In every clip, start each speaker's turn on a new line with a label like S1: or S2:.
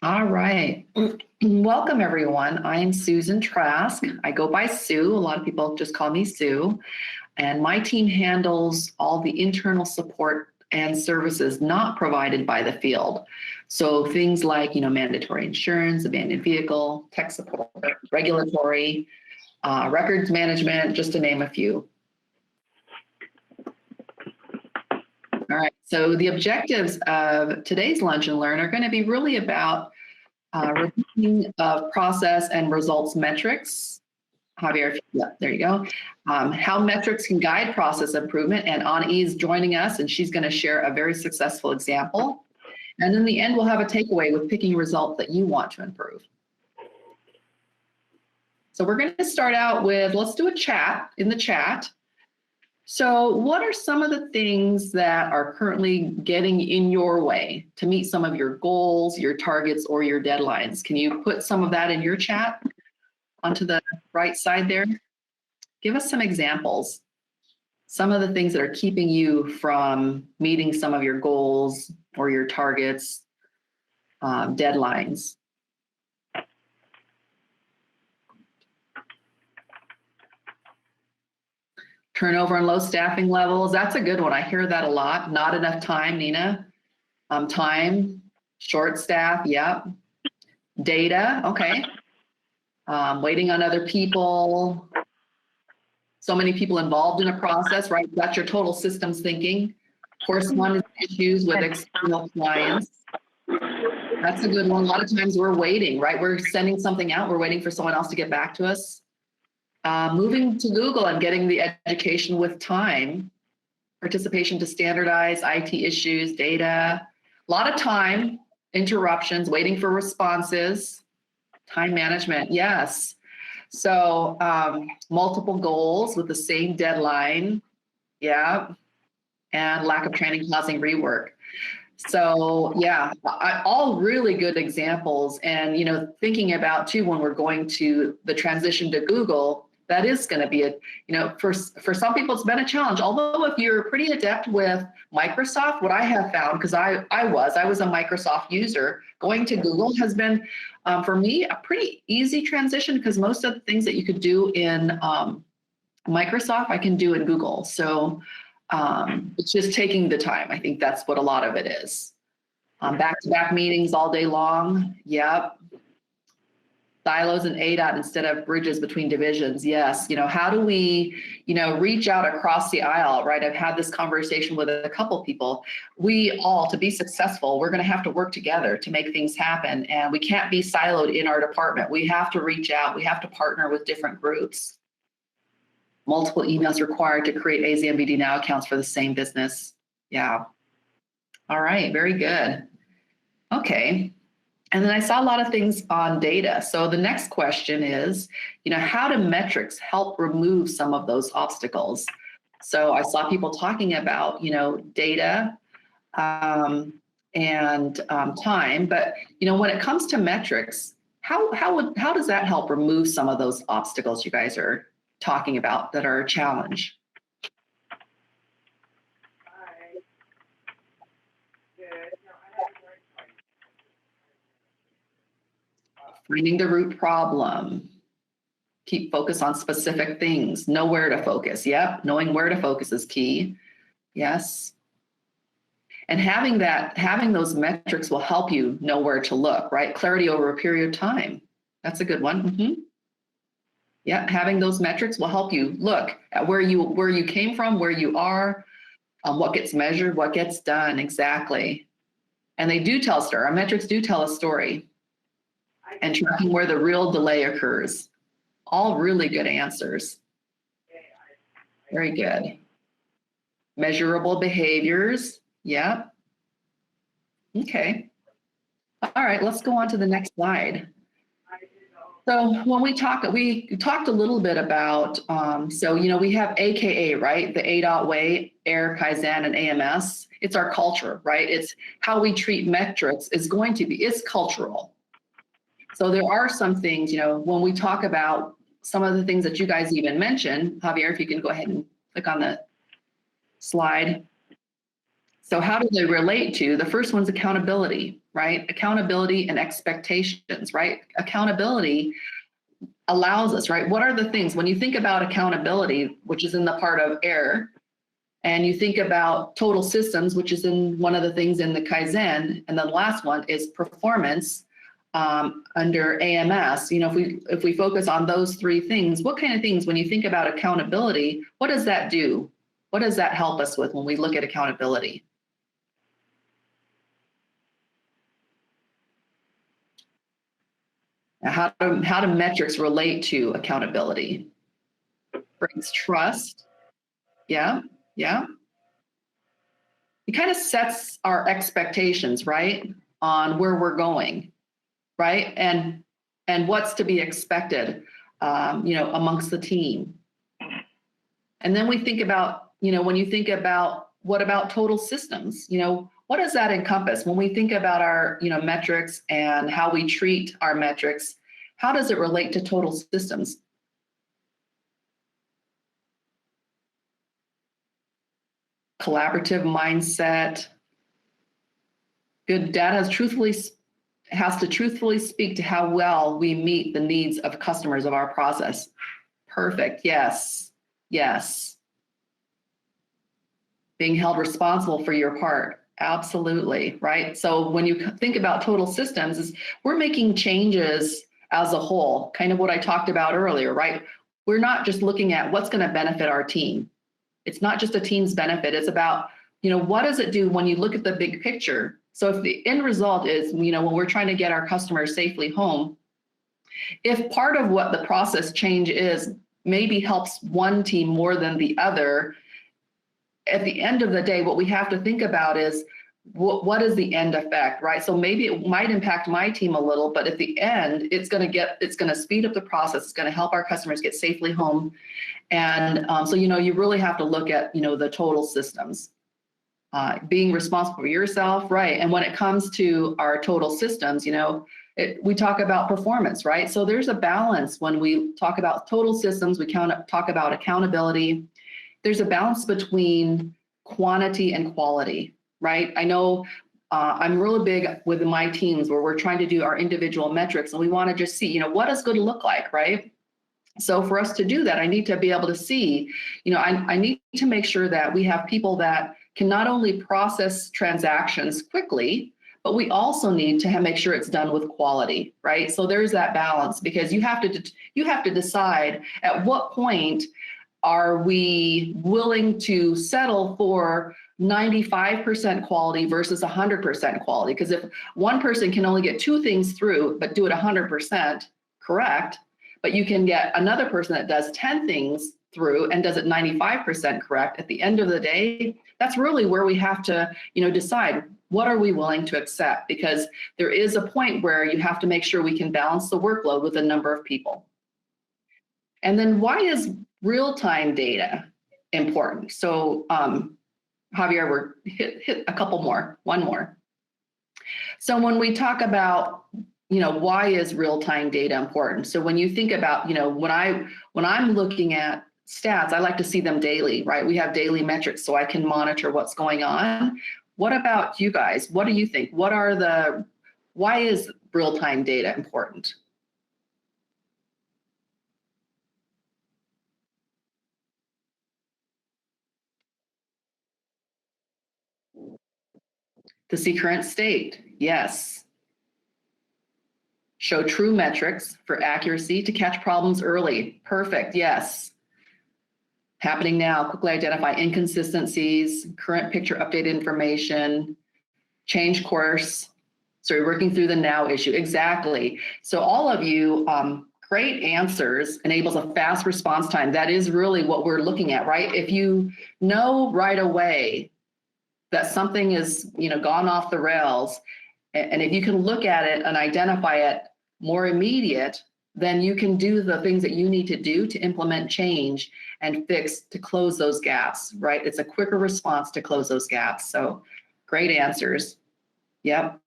S1: All right. Welcome, everyone. I'm Susan Trask. I go by Sue. A lot of people just call me Sue. And my team handles all the internal support and services not provided by the field. So things like, mandatory insurance, abandoned vehicle, tech support, regulatory, records management, just to name a few. All right, so the objectives of today's Lunch and Learn are going to be really about reviewing of process and results metrics. Javier, yeah, there you go. How metrics can guide process improvement, and Annie is joining us, and she's going to share a very successful example. And in the end, we'll have a takeaway with picking a result that you want to improve. So we're going to start out with, let's do a chat in the chat. So what are some of the things that are currently getting in your way to meet some of your goals, your targets, or your deadlines? Can you put some of that in your chat onto the right side there? Give us some examples. Some of the things that are keeping you from meeting some of your goals or your targets, deadlines. Turnover and low staffing levels, that's a good one. I hear that a lot. Not enough time, Nina. Time, short staff, yep. Data, okay. Waiting on other people. So many people involved in a process, right? That's your total systems thinking. Correspondence issues with external clients. That's a good one. A lot of times we're waiting, right? We're sending something out. We're waiting for someone else to get back to us. Moving to Google and getting the education with time, participation to standardize, IT issues, data, a lot of time, interruptions, waiting for responses, time management, yes. So multiple goals with the same deadline, yeah, and lack of training causing rework. So yeah, all really good examples. And thinking about too, when we're going to the transition to Google, that is going to be for some people, it's been a challenge. Although if you're pretty adept with Microsoft, what I have found, because I was a Microsoft user, going to Google has been, for me, a pretty easy transition, because most of the things that you could do in Microsoft, I can do in Google. So it's just taking the time. I think that's what a lot of it is. Back-to-back meetings all day long, yep. Silos and ADOT instead of bridges between divisions. Yes. How do we, reach out across the aisle, right? I've had this conversation with a couple people. We all, to be successful, we're going to have to work together to make things happen. And we can't be siloed in our department. We have to reach out. We have to partner with different groups. Multiple emails required to create AZMBD Now accounts for the same business. Yeah. All right. Very good. Okay. And then I saw a lot of things on data. So the next question is, how do metrics help remove some of those obstacles? So I saw people talking about, data and time, but when it comes to metrics, how does that help remove some of those obstacles you guys are talking about that are a challenge? Finding the root problem. Keep focus on specific things. Know where to focus. Yep, knowing where to focus is key. Yes. And having those metrics will help you know where to look, right? Clarity over a period of time. That's a good one. Mm-hmm. Yeah, having those metrics will help you look at where you came from, where you are, what gets measured, what gets done, exactly. And they do tell a story. Our metrics do tell a story. And tracking where the real delay occurs. All really good answers. Very good. Measurable behaviors. Yeah. Okay. All right, let's go on to the next slide. So when we talked a little bit about, we have AKA, right? The ADOT way, AIR, Kaizen, and AMS. It's our culture, right? It's how we treat metrics it's cultural. So there are some things, when we talk about some of the things that you guys even mentioned, Javier, if you can go ahead and click on the slide. So how do they relate to? The first one's accountability, right? Accountability and expectations, right? Accountability allows us, right? What are the things when you think about accountability, which is in the part of AIR, and you think about total systems, which is in one of the things in the Kaizen, and the last one is performance under AMS. You know, if we focus on those three things, what kind of things, when you think about accountability, what does that do? What does that help us with when we look at accountability? How do metrics relate to accountability? Brings trust. Yeah, yeah. It kind of sets our expectations, right, on where we're going, right, and what's to be expected, you know, amongst the team. And then we think about, you know, when you think about what about total systems, you know, what does that encompass? When we think about our, you know, metrics and how we treat our metrics, how does it relate to total systems? Collaborative mindset. Good data has to truthfully speak to how well we meet the needs of customers of our process. Perfect. Yes. Yes. Being held responsible for your part. Absolutely. Right. So when you think about total systems, is we're making changes as a whole, kind of what I talked about earlier, right? We're not just looking at what's going to benefit our team. It's not just a team's benefit. It's about, you know, what does it do when you look at the big picture? So if the end result is, you know, when we're trying to get our customers safely home, if part of what the process change is maybe helps one team more than the other, at the end of the day, what we have to think about is what is the end effect, right? So maybe it might impact my team a little, but at the end, it's going to speed up the process. It's going to help our customers get safely home. And so, you know, you really have to look at, you know, the total systems, being responsible for yourself, right? And when it comes to our total systems, you know, we talk about performance, right? So there's a balance when we talk about total systems, we talk about accountability. There's a balance between quantity and quality, right? I know I'm really big with my teams where we're trying to do our individual metrics and we want to just see, you know, what does good look like, right? So for us to do that, I need to be able to see, you know, I need to make sure that we have people that can not only process transactions quickly, but we also need to make sure it's done with quality, right? So there's that balance because you have to decide at what point are we willing to settle for 95% quality versus 100% quality? Because if one person can only get two things through, but do it 100% correct, but you can get another person that does 10 things through and does it 95% correct, at the end of the day, that's really where we have to, you know, decide what are we willing to accept, because there is a point where you have to make sure we can balance the workload with a number of people. And then why is real-time data important? So Javier, we're hit a couple more, one more. So when we talk about, you know, why is real-time data important? So when you think about, you know, when I'm looking at stats, I like to see them daily, right? We have daily metrics so I can monitor what's going on. What about you guys? What do you think? Why is real-time data important? To see current state, yes. Show true metrics for accuracy to catch problems early. Perfect, yes. Happening now, quickly identify inconsistencies, current picture update information, change course. So you're working through the now issue, exactly. So all of you, great answers enables a fast response time. That is really what we're looking at, right? If you know right away that something is, you know, gone off the rails, and if you can look at it and identify it more immediate, then you can do the things that you need to do to implement change and fix to close those gaps, right? It's a quicker response to close those gaps. So great answers. Yep.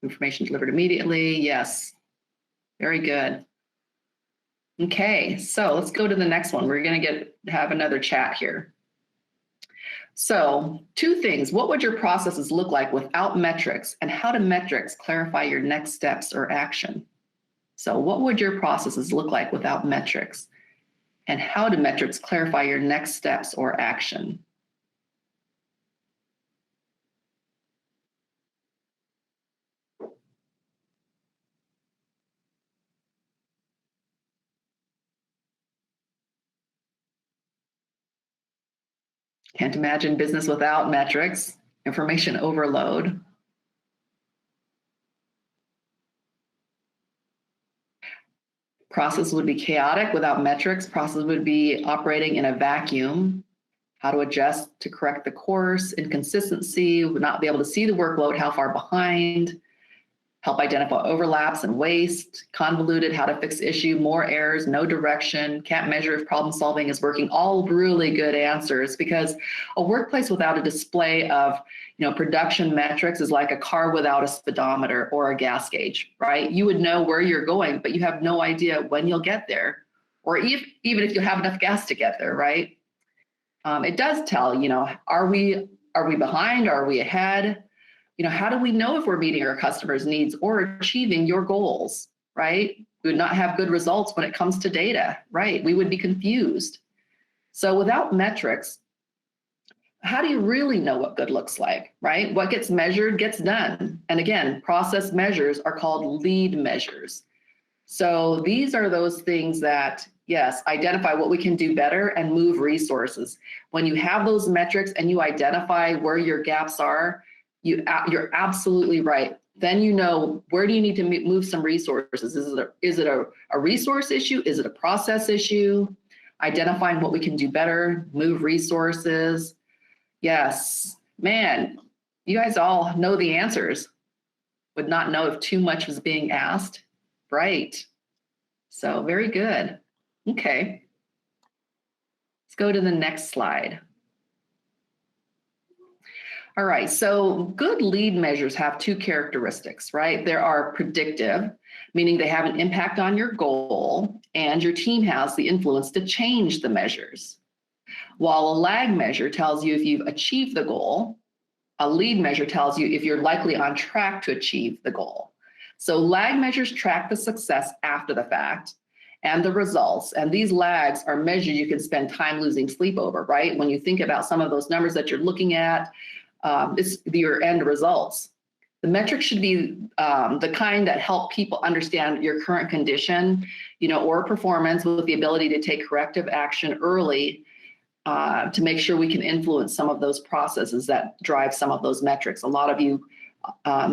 S1: Information delivered immediately. Yes. Very good. Okay, so let's go to the next one. We're going to have another chat here. So 2 things, what would your processes look like without metrics, and how do metrics clarify your next steps or action? So what would your processes look like without metrics, and how do metrics clarify your next steps or action? Can't imagine business without metrics, information overload. Process would be chaotic without metrics. Process would be operating in a vacuum. How to adjust to correct the course, inconsistency, would not be able to see the workload, how far behind, help identify overlaps and waste, convoluted, how to fix issue, more errors, no direction, can't measure if problem solving is working. All really good answers, because a workplace without a display of production metrics is like a car without a speedometer or a gas gauge, right? You would know where you're going, but you have no idea when you'll get there, or even if you have enough gas to get there, right? It does tell, are we behind? Are we ahead? How do we know if we're meeting our customers' needs or achieving your goals, right? We would not have good results when it comes to data, right? We would be confused. So without metrics, how do you really know what good looks like, right? What gets measured gets done. And again, process measures are called lead measures. So these are those things that, yes, identify what we can do better and move resources. When you have those metrics and you identify where your gaps are, you're absolutely right. Then you know, where do you need to move some resources? Is it a resource issue? Is it a process issue? Identifying what we can do better, move resources. Yes, man, you guys all know the answers. Would not know if too much was being asked. Right. So very good. Okay. Let's go to the next slide. All right, so good lead measures have 2 characteristics, right? There are predictive, meaning they have an impact on your goal, and your team has the influence to change the measures. While a lag measure tells you if you've achieved the goal, a lead measure tells you if you're likely on track to achieve the goal. So lag measures track the success after the fact and the results, and these lags are measures you can spend time losing sleep over, right? When you think about some of those numbers that you're looking at, it's your end results. The metrics should be the kind that help people understand your current condition, or performance, with the ability to take corrective action early to make sure we can influence some of those processes that drive some of those metrics. A lot of you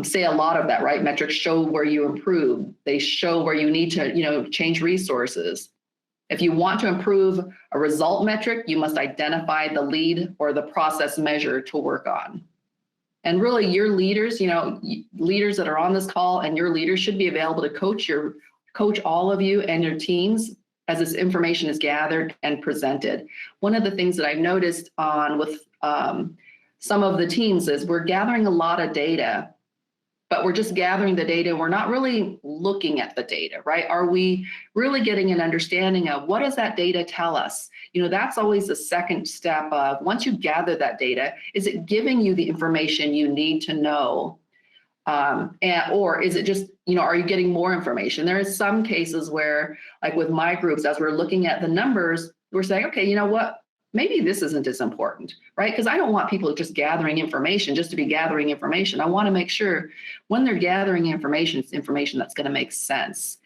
S1: say a lot of that, right? Metrics show where you improve. They show where you need to, change resources. If you want to improve a result metric, you must identify the lead or the process measure to work on. And really, your leaders, leaders that are on this call, and your leaders should be available to coach all of you and your teams as this information is gathered and presented. One of the things that I've noticed with some of the teams is we're gathering a lot of data, but we're just gathering the data. We're not really looking at the data, right? Are we really getting an understanding of what does that data tell us? That's always the second step of, once you gather that data, is it giving you the information you need to know? Or is it just, are you getting more information? There are some cases where, like with my groups, as we're looking at the numbers, we're saying, okay, you know what? Maybe this isn't as important, right? Because I don't want people just gathering information just to be gathering information. I want to make sure when they're gathering information, it's information that's going to make sense.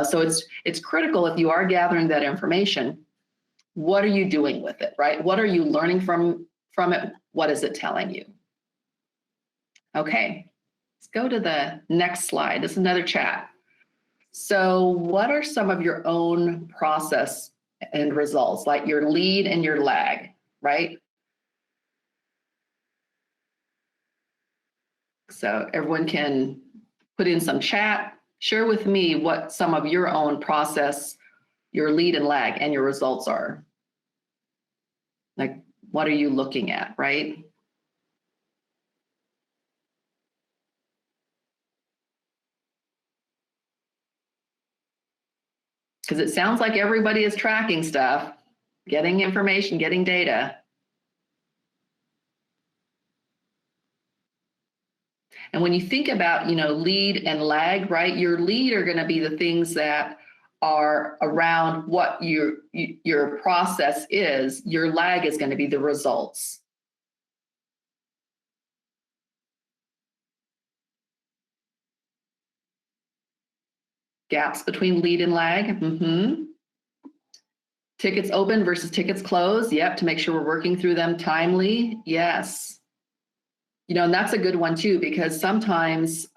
S1: So it's critical, if you are gathering that information, what are you doing with it, right? What are you learning from it? What is it telling you? Okay, let's go to the next slide. This is another chat. So what are some of your own process and results, like your lead and your lag, right? So everyone can put in some chat, share with me what some of your own process, your lead and lag, and your results are. Like, what are you looking at, right? Because it sounds like everybody is tracking stuff, getting information, getting data. And when you think about, lead and lag, right? Your lead are going to be the things that are around what your process is. Your lag is going to be the results. Gaps between lead and lag. Tickets open versus tickets closed. Yep, to make sure we're working through them timely. Yes. And that's a good one too, because sometimes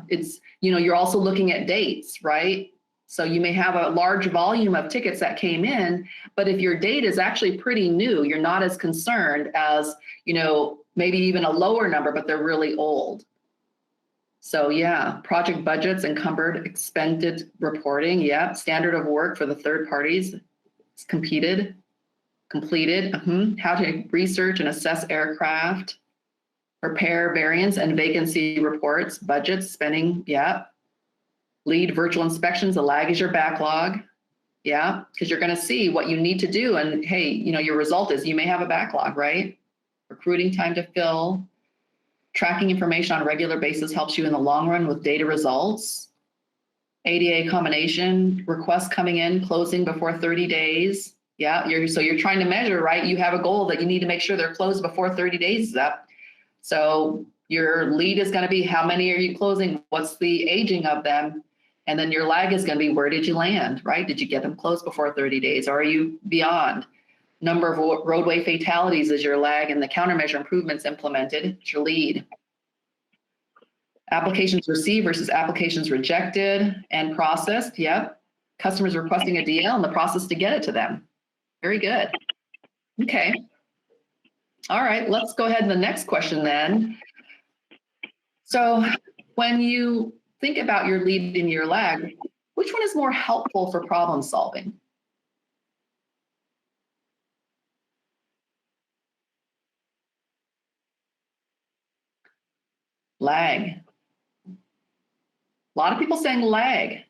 S1: it's, you're also looking at dates, right? So you may have a large volume of tickets that came in, but if your date is actually pretty new, you're not as concerned as, maybe even a lower number, but they're really old. So yeah, project budgets, encumbered, expended reporting. Yeah, standard of work for the third parties. It's completed. How to research and assess aircraft. Prepare variance and vacancy reports, budgets, spending. Yeah. Lead virtual inspections. The lag is your backlog. Yeah, because you're going to see what you need to do. And hey, your result is you may have a backlog, right? Recruiting time to fill. Tracking information on a regular basis helps you in the long run with data results. ADA combination, requests coming in, closing before 30 days. Yeah, so you're trying to measure, right? You have a goal that you need to make sure they're closed before 30 days is up. So your lead is going to be how many are you closing? What's the aging of them? And then your lag is going to be where did you land, right? Did you get them closed before 30 days? Or are you beyond? Number of roadway fatalities is your lag, and the countermeasure improvements implemented, it's your lead. Applications received versus applications rejected and processed. Yep. Customers requesting a DL and the process to get it to them. Very good. Okay. All right, let's go ahead to the next question then. So when you think about your lead and your lag, which one is more helpful for problem solving? Lag. A lot of people saying lag.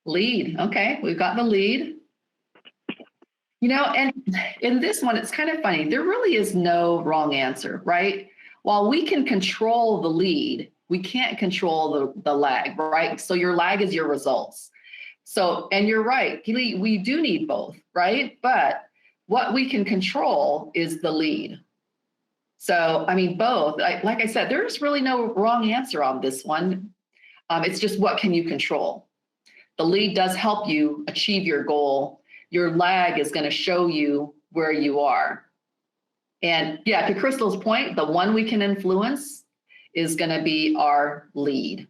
S1: Lead. Okay, we've got the lead. And in this one, it's kind of funny. There really is no wrong answer, right? While we can control the lead, we can't control the lag, right? So your lag is your results. So, and you're right, we do need both, right? But what we can control is the lead. So, I mean, both, like I said, there's really no wrong answer on this one. It's just what can you control? The lead does help you achieve your goal. Your lag is going to show you where you are. And yeah, to Crystal's point, the one we can influence is going to be our lead.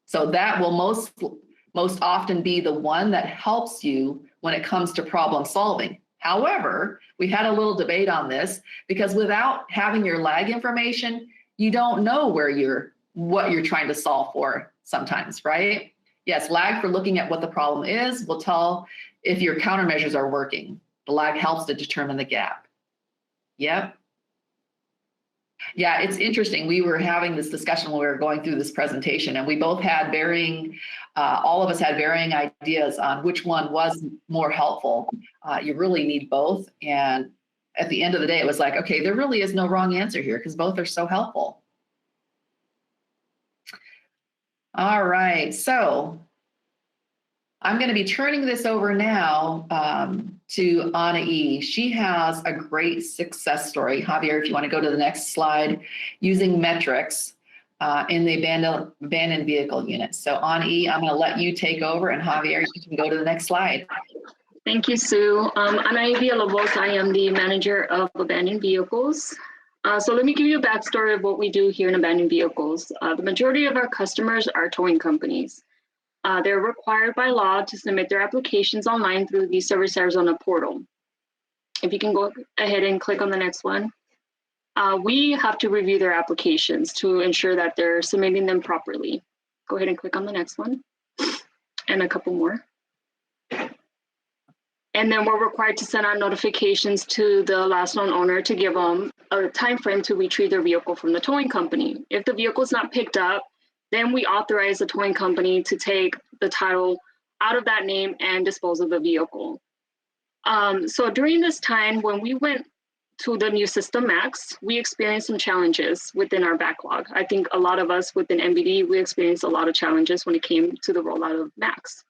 S1: So that will most often be the one that helps you when it comes to problem solving. However, we had a little debate on this because without having your lag information, you don't know what you're trying to solve for sometimes, right? Yes, lag for looking at what the problem is will tell if your countermeasures are working. The lag helps to determine the gap. Yep. Yeah, it's interesting. We were having this discussion when we were going through this presentation, and we both had all of us had varying ideas on which one was more helpful. You really need both. And at the end of the day, it was like, okay, there really is no wrong answer here because both are so helpful. All right, so I'm going to be turning this over now to Anna E. She has a great success story. Javier, if you want to go to the next slide, using metrics in the abandoned vehicle unit. So Anna E., I'm going to let you take over, and Javier, you can go to the next slide.
S2: Thank you, Sue. Anna E. Villalobos, I am the manager of abandoned vehicles. So let me give you a backstory of what we do here in abandoned vehicles. The majority of our customers are towing companies. They're required by law to submit their applications online through the Service Arizona portal. If you can go ahead and click on the next one. We have to review their applications to ensure that they're submitting them properly. Go ahead and click on the next one and a couple more. And then we're required to send out notifications to the last known owner to give them a time frame to retrieve their vehicle from the towing company. If the vehicle is not picked up, then we authorize the towing company to take the title out of that name and dispose of the vehicle. So during this time, when we went to the new system, Max, we experienced some challenges within our backlog. I think a lot of us within MBD, we experienced a lot of challenges when it came to the rollout of Max.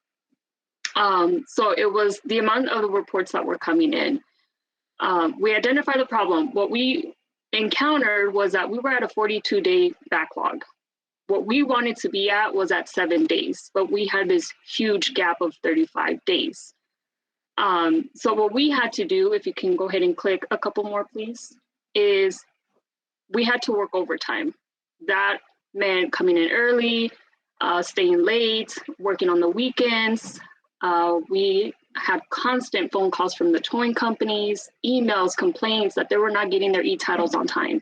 S2: So it was the amount of the reports that were coming in. We identified the problem. What we encountered was that we were at a 42-day backlog. What we wanted to be at was at 7 days, but we had this huge gap of 35 days. So what we had to do, if you can go ahead and click a couple more, please, is we had to work overtime. That meant coming in early, staying late, working on the weekends. We had constant phone calls from the towing companies, emails, complaints that they were not getting their e-titles on time.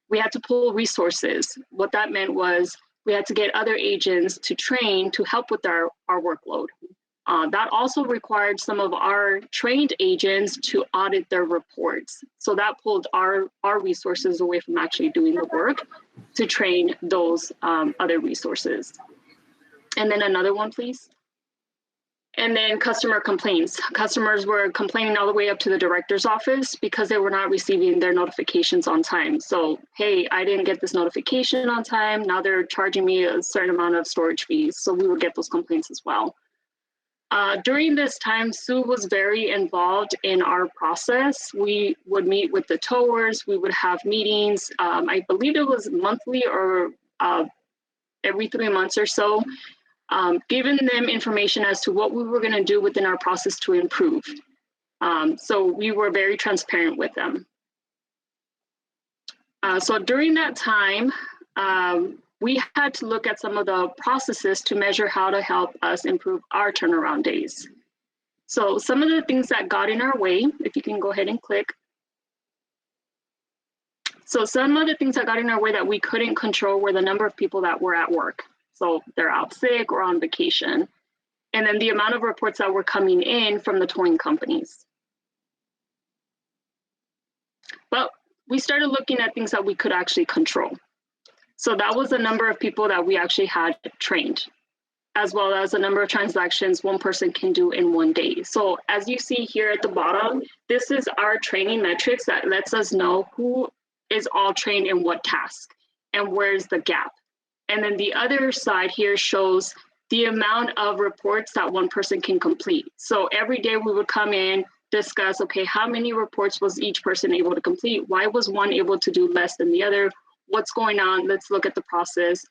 S2: We had to pull resources. What that meant was we had to get other agents to train to help with our workload. That also required some of our trained agents to audit their reports. So that pulled our resources away from actually doing the work to train those other resources. And then another one, please. And then customer complaints. Customers were complaining all the way up to the director's office because they were not receiving their notifications on time. So, hey, I didn't get this notification on time. Now they're charging me a certain amount of storage fees. So we would get those complaints as well. During this time, Sue was very involved in our process. We would meet with the towers. We would have meetings. I believe it was monthly or every 3 months or so. Giving them information as to what we were going to do within our process to improve. So we were very transparent with them. So during that time, we had to look at some of the processes to measure how to help us improve our turnaround days. So some of the things that got in our way, if you can go ahead and click. So some of the things that got in our way that we couldn't control were the number of people that were at work. So they're out sick or on vacation. And then the amount of reports that were coming in from the towing companies. But we started looking at things that we could actually control. So that was the number of people that we actually had trained, as well as the number of transactions one person can do in 1 day. So as you see here at the bottom, this is our training metrics that lets us know who is all trained in what task and where's the gap. And then the other side here shows the amount of reports that one person can complete. So every day we would come in, discuss, okay, how many reports was each person able to complete? Why was one able to do less than the other? What's going on? Let's look at the process,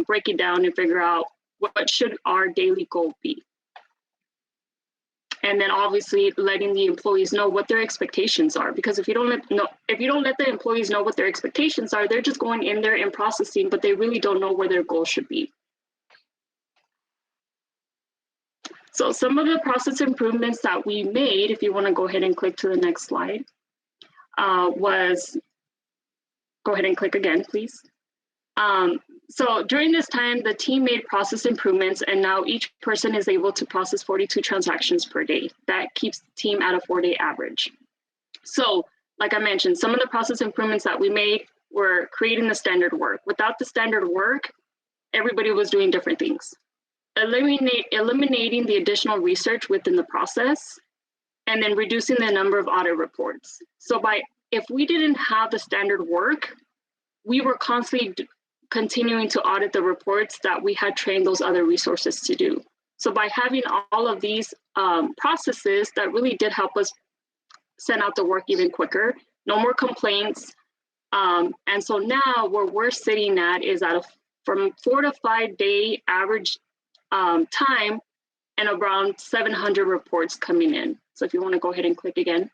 S2: break it down and figure out what should our daily goal be. And then obviously letting the employees know what their expectations are, because if you don't let the employees know what their expectations are, they're just going in there and processing, but they really don't know where their goal should be. So some of the process improvements that we made, if you want to go ahead and click to the next slide, was, go ahead and click again, please. So during this time, the team made process improvements, and now each person is able to process 42 transactions per day. That keeps the team at a 4-day average. So like I mentioned, some of the process improvements that we made were creating the standard work. Without the standard work, everybody was doing different things. Eliminating the additional research within the process, and then reducing the number of audit reports. So if we didn't have the standard work, we were constantly continuing to audit the reports that we had trained those other resources to do. So by having all of these processes, that really did help us send out the work even quicker, no more complaints. And so now where we're sitting at is at from 4 to 5 day average time and around 700 reports coming in. So if you want to go ahead and click again.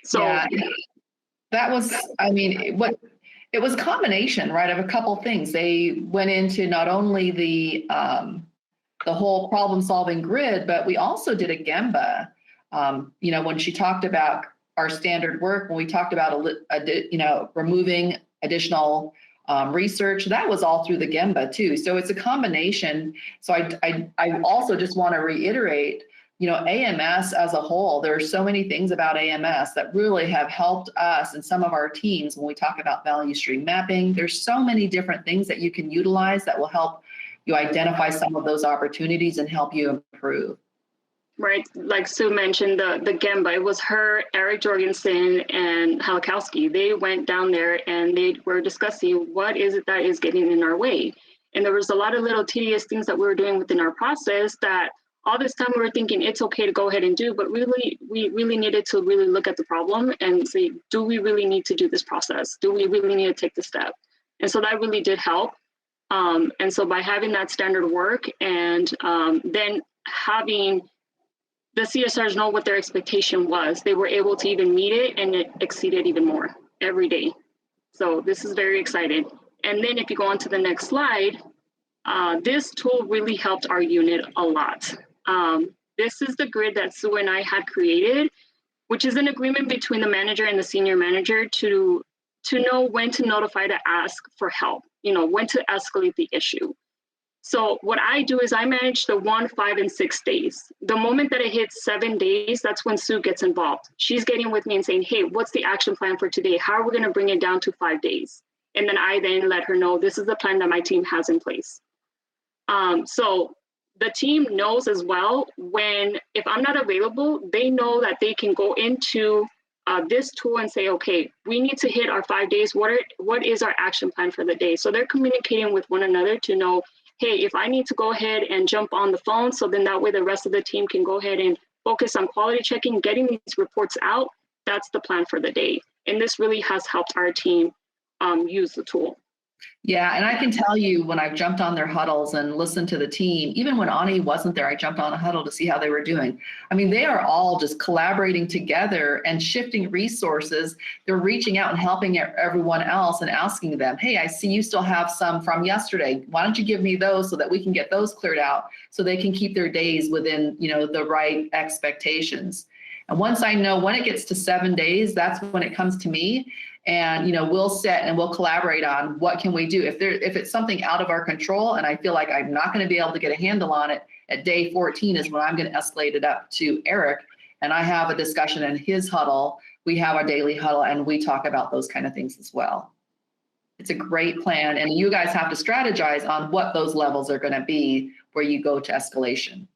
S2: So
S1: yeah, that was, I mean, it was a combination, right, of a couple things. They went into not only the whole problem-solving grid, but we also did a Gemba. You know, when she talked about our standard work, when we talked about removing additional research, that was all through the Gemba too. So it's a combination. So I also just want to reiterate, you know, AMS as a whole, there are so many things about AMS that really have helped us and some of our teams when we talk about value stream mapping. There's so many different things that you can utilize that will help you identify some of those opportunities and help you improve.
S2: right? Like Sue mentioned, the Gemba, it was her, Eric Jorgensen, and Halakowski. They went down there and they were discussing what is it that is getting in our way. And there was a lot of little tedious things that we were doing within our process that all this time we were thinking it's okay to go ahead and do, but really, we really needed to really look at the problem and say, do we really need to do this process? Do we really need to take the step? And so that really did help. And so by having that standard work and then having the CSRs know what their expectation was, they were able to even meet it and it exceeded even more every day. So this is very exciting. And then if you go on to the next slide, this tool really helped our unit a lot. This is the grid that Sue and I had created, which is an agreement between the manager and the senior manager to know when to notify to ask for help, when to escalate the issue. So what I do is I manage the 1, 5, and 6 days. The moment that it hits 7 days, that's when Sue gets involved. She's getting with me and saying, hey, what's the action plan for today? How are we going to bring it down to 5 days? And then I then let her know this is the plan that my team has in place. So the team knows as well if I'm not available, they know that they can go into this tool and say, okay, we need to hit our 5 days. What is our action plan for the day? So they're communicating with one another to know, hey, if I need to go ahead and jump on the phone, so then that way the rest of the team can go ahead and focus on quality checking, getting these reports out, that's the plan for the day. And this really has helped our team use the tool.
S1: Yeah, and I can tell you when I've jumped on their huddles and listened to the team, even when Ani wasn't there, I jumped on a huddle to see how they were doing. I mean, they are all just collaborating together and shifting resources. They're reaching out and helping everyone else and asking them, hey, I see you still have some from yesterday. Why don't you give me those so that we can get those cleared out so they can keep their days within, the right expectations. And once I know when it gets to 7 days, that's when it comes to me. And, we'll set and we'll collaborate on what can we do. If it's something out of our control and I feel like I'm not going to be able to get a handle on it, at day 14 is when I'm going to escalate it up to Eric. And I have a discussion in his huddle. We have our daily huddle and we talk about those kind of things as well. It's a great plan. And you guys have to strategize on what those levels are going to be where you go to escalation.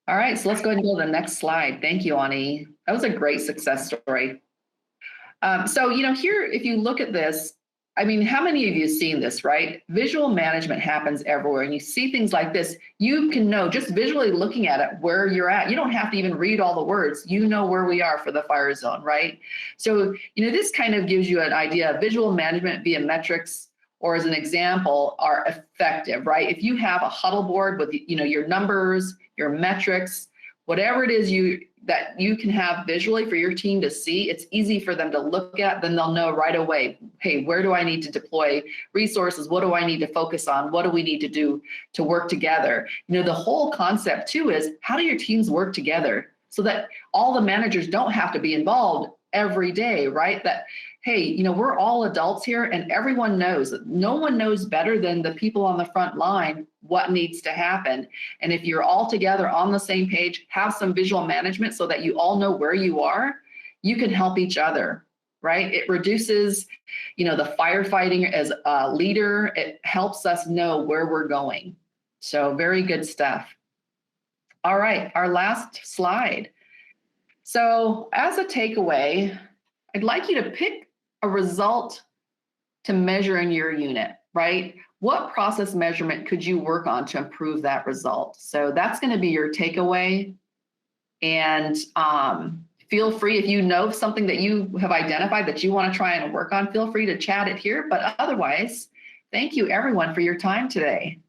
S1: All right, so let's go ahead and go to the next slide. Thank you, Ani. That was a great success story. So, here, if you look at this, I mean, how many of you have seen this, right? Visual management happens everywhere, and you see things like this. You can know just visually looking at it where you're at. You don't have to even read all the words. You know where we are for the fire zone, right? So, this kind of gives you an idea of visual management via metrics, or as an example, are effective, right? If you have a huddle board with, your numbers, your metrics, whatever it is that you can have visually for your team to see, it's easy for them to look at, then they'll know right away, hey, where do I need to deploy resources? What do I need to focus on? What do we need to do to work together? The whole concept too is how do your teams work together so that all the managers don't have to be involved every day, right? That, hey, we're all adults here and everyone knows that no one knows better than the people on the front line what needs to happen. And if you're all together on the same page, have some visual management so that you all know where you are, you can help each other, right? It reduces, the firefighting as a leader. It helps us know where we're going. So very good stuff. All right, our last slide. So as a takeaway, I'd like you to pick a result to measure in your unit, right? What process measurement could you work on to improve that result? So that's going to be your takeaway. And feel free, if you know something that you have identified that you want to try and work on, feel free to chat it here. But otherwise, thank you everyone for your time today.